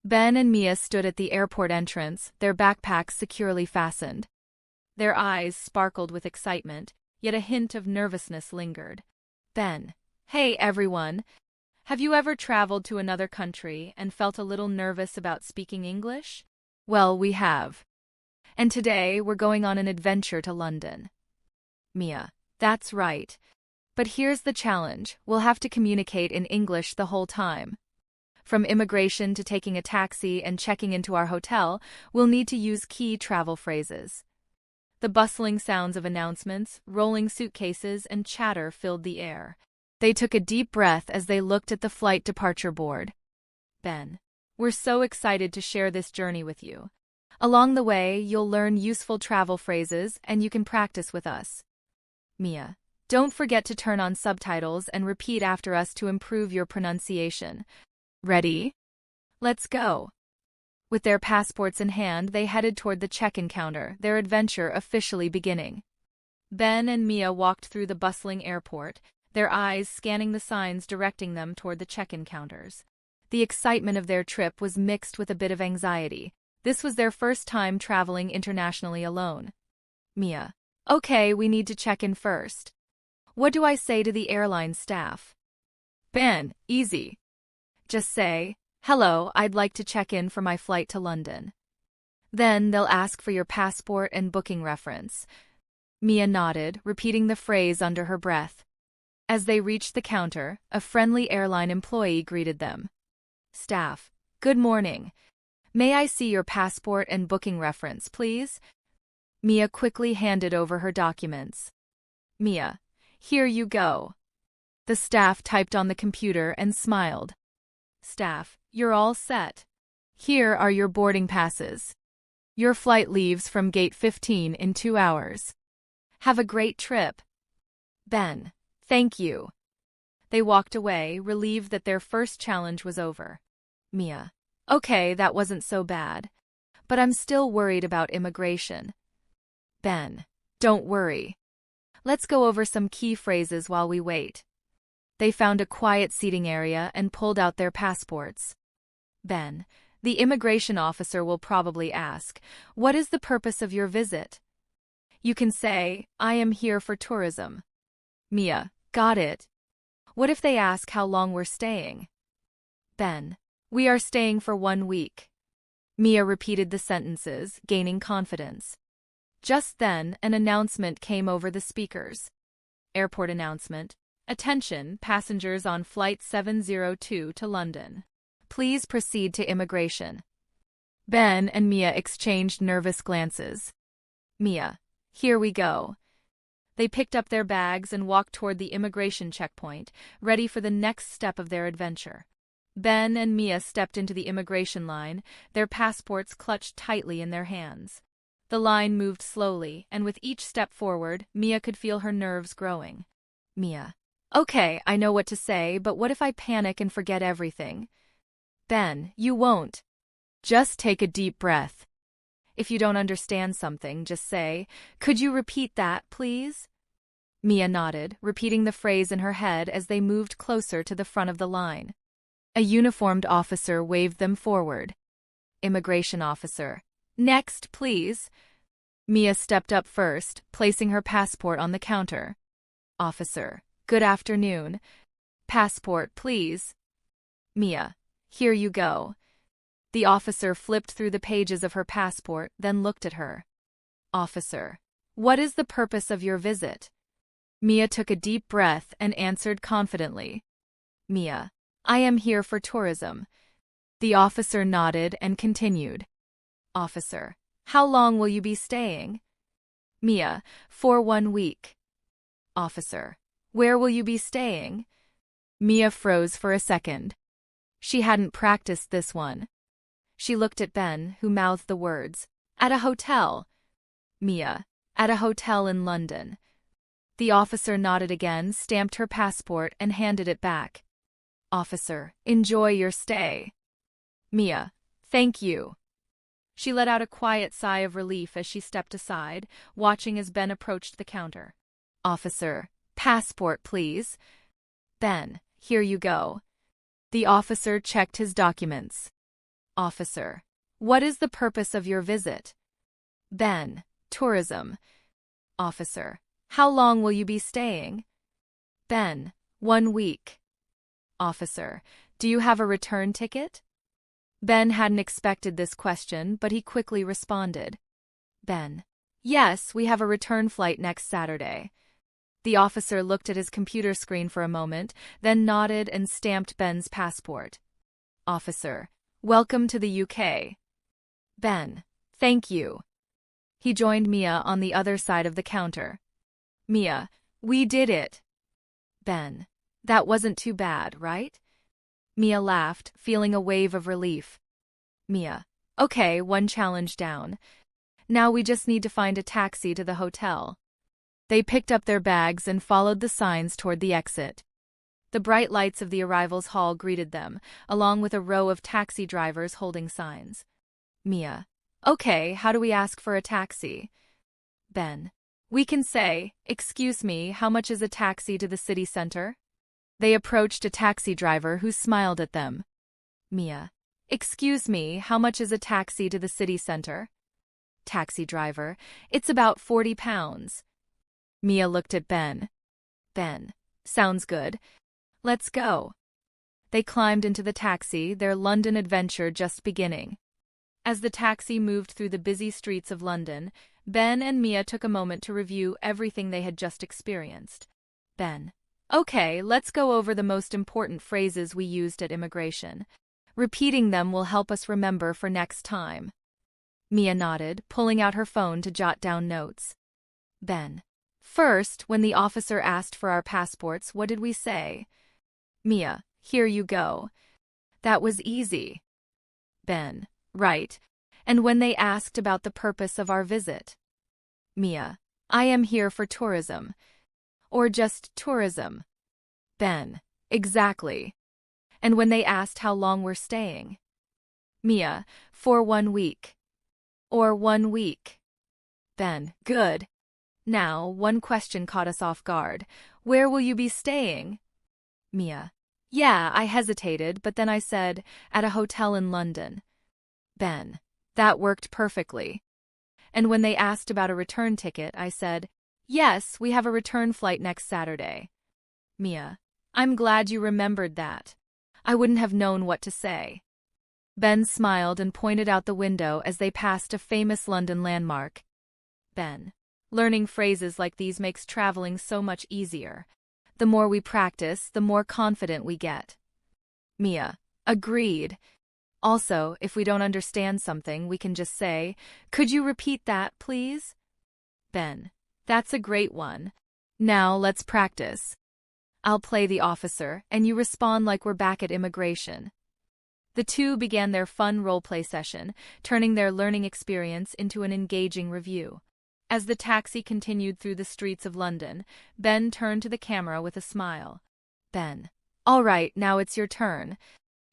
Ben and Mia stood at the airport entrance, their backpacks securely fastened. Their eyes sparkled with excitement, yet a hint of nervousness lingered. Ben. Hey everyone. Have you ever traveled to another country and felt a little nervous about speaking English? Well, we have. And today we're going on an adventure to London. Mia. That's right. But here's the challenge. We'll have to communicate in English the whole time. From immigration to taking a taxi and checking into our hotel, we'll need to use key travel phrases. The bustling sounds of announcements, rolling suitcases, and chatter filled the air. They took a deep breath as they looked at the flight departure board. Ben. We're so excited to share this journey with you. Along the way, you'll learn useful travel phrases and you can practice with us. Mia. Don't forget to turn on subtitles and repeat after us to improve your pronunciation. Ready? Let's go. With their passports in hand, they headed toward the check-in counter, their adventure officially beginning. Ben and Mia walked through the bustling airport, their eyes scanning the signs directing them toward the check-in counters. The excitement of their trip was mixed with a bit of anxiety. This was their first time traveling internationally alone. Mia. Okay, we need to check in first. What do I say to the airline staff? Ben, easy. Just say, hello, I'd like to check in for my flight to London. Then they'll ask for your passport and booking reference. Mia nodded, repeating the phrase under her breath. As they reached the counter, a friendly airline employee greeted them. Staff, good morning. May I see your passport and booking reference, please? Mia quickly handed over her documents. Mia, here you go. The staff typed on the computer and smiled. Staff, you're all set. Here are your boarding passes. Your flight leaves from gate 15 in 2 hours. Have a great trip. Ben, thank you. They walked away, relieved that their first challenge was over. Mia, okay, that wasn't so bad. But I'm still worried about immigration. Ben, don't worry. Let's go over some key phrases while we wait. They found a quiet seating area and pulled out their passports. Ben, the immigration officer will probably ask, what is the purpose of your visit? You can say, I am here for tourism. Mia, got it. What if they ask how long we're staying? Ben, we are staying for 1 week. Mia repeated the sentences, gaining confidence. Just then, an announcement came over the speakers. Airport announcement. Attention, passengers on Flight 702 to London. Please proceed to immigration. Ben and Mia exchanged nervous glances. Mia, here we go. They picked up their bags and walked toward the immigration checkpoint, ready for the next step of their adventure. Ben and Mia stepped into the immigration line, their passports clutched tightly in their hands. The line moved slowly, and with each step forward, Mia could feel her nerves growing. Mia. Okay, I know what to say, but what if I panic and forget everything? Ben, you won't. Just take a deep breath. If you don't understand something, just say, could you repeat that, please? Mia nodded, repeating the phrase in her head as they moved closer to the front of the line. A uniformed officer waved them forward. Immigration officer. Next, please. Mia stepped up first, placing her passport on the counter. Officer. Good afternoon. Passport, please. Mia. Here you go. The officer flipped through the pages of her passport, then looked at her. Officer. What is the purpose of your visit? Mia took a deep breath and answered confidently. Mia. I am here for tourism. The officer nodded and continued. Officer. How long will you be staying? Mia. For 1 week. Officer. Where will you be staying? Mia froze for a second. She hadn't practiced this one. She looked at Ben, who mouthed the words, at a hotel. Mia. At a hotel in London. The officer nodded again, stamped her passport, and handed it back. Officer, enjoy your stay. Mia. Thank you. She let out a quiet sigh of relief as she stepped aside, watching as Ben approached the counter. Officer. Passport, please. Ben, here you go. The officer checked his documents. Officer. What is the purpose of your visit? Ben. Tourism. Officer. How long will you be staying? Ben. 1 week. Officer. Do you have a return ticket? Ben hadn't expected this question, but he quickly responded. Ben. Yes, we have a return flight next Saturday. The officer looked at his computer screen for a moment, then nodded and stamped Ben's passport. Officer. Welcome to the UK. Ben. Thank you. He joined Mia on the other side of the counter. Mia. We did it. Ben. That wasn't too bad, right? Mia laughed, feeling a wave of relief. Mia. Okay, 1 challenge down. Now we just need to find a taxi to the hotel. They picked up their bags and followed the signs toward the exit. The bright lights of the arrivals hall greeted them, along with a row of taxi drivers holding signs. Mia. Okay, how do we ask for a taxi? Ben. We can say, excuse me, how much is a taxi to the city center? They approached a taxi driver who smiled at them. Mia. Excuse me, how much is a taxi to the city center? Taxi driver. It's about £40. Mia looked at Ben. Ben. Sounds good. Let's go. They climbed into the taxi, their London adventure just beginning. As the taxi moved through the busy streets of London, Ben and Mia took a moment to review everything they had just experienced. Ben. Okay, let's go over the most important phrases we used at immigration. Repeating them will help us remember for next time. Mia nodded, pulling out her phone to jot down notes. Ben. First, when the officer asked for our passports, what did we say? Mia. Here you go. That was easy. Ben. Right. And when they asked about the purpose of our visit? Mia. I am here for tourism. Or just tourism. Ben. Exactly. And when they asked how long we're staying? Mia. For 1 week. Or 1 week. Ben. Good. Now, one question caught us off guard. Where will you be staying? Mia. Yeah, I hesitated, but then I said, at a hotel in London. Ben. That worked perfectly. And when they asked about a return ticket, I said, yes, we have a return flight next Saturday. Mia. I'm glad you remembered that. I wouldn't have known what to say. Ben smiled and pointed out the window as they passed a famous London landmark. Ben. Learning phrases like these makes traveling so much easier. The more we practice, the more confident we get. Mia. Agreed. Also, if we don't understand something, we can just say, could you repeat that, please? Ben. That's a great one. Now let's practice. I'll play the officer, and you respond like we're back at immigration. The two began their fun role-play session, turning their learning experience into an engaging review. As the taxi continued through the streets of London, Ben turned to the camera with a smile. Ben. All right, now it's your turn.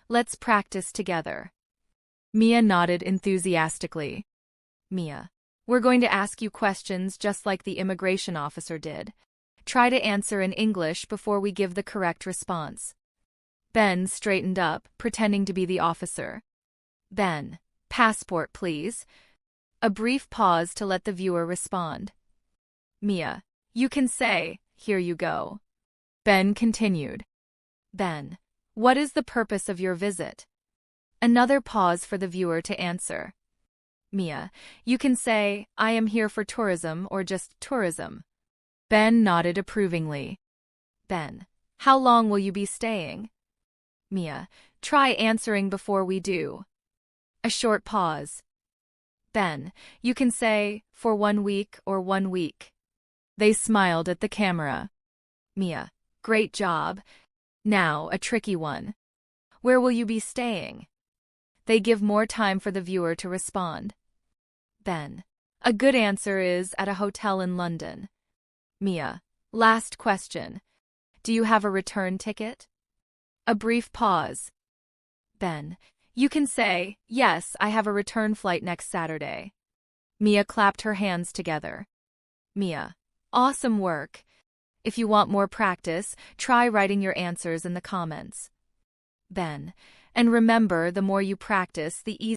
Let's practice together. Mia nodded enthusiastically. Mia. We're going to ask you questions just like the immigration officer did. Try to answer in English before we give the correct response. Ben straightened up, pretending to be the officer. Ben. Passport, please. A brief pause to let the viewer respond. Mia. You can say, here you go. Ben continued. Ben. What is the purpose of your visit? Another pause for the viewer to answer. Mia. You can say, I am here for tourism or just tourism. Ben nodded approvingly. Ben. How long will you be staying? Mia. Try answering before we do. A short pause. Ben. You can say, for 1 week or 1 week. They smiled at the camera. Mia. Great job. Now, a tricky one. Where will you be staying? They give more time for the viewer to respond. Ben. A good answer is at a hotel in London. Mia. Last question. Do you have a return ticket? A brief pause. Ben. You can say, yes, I have a return flight next Saturday. Mia clapped her hands together. Mia. Awesome work. If you want more practice, try writing your answers in the comments. Ben. And remember, the more you practice, the easier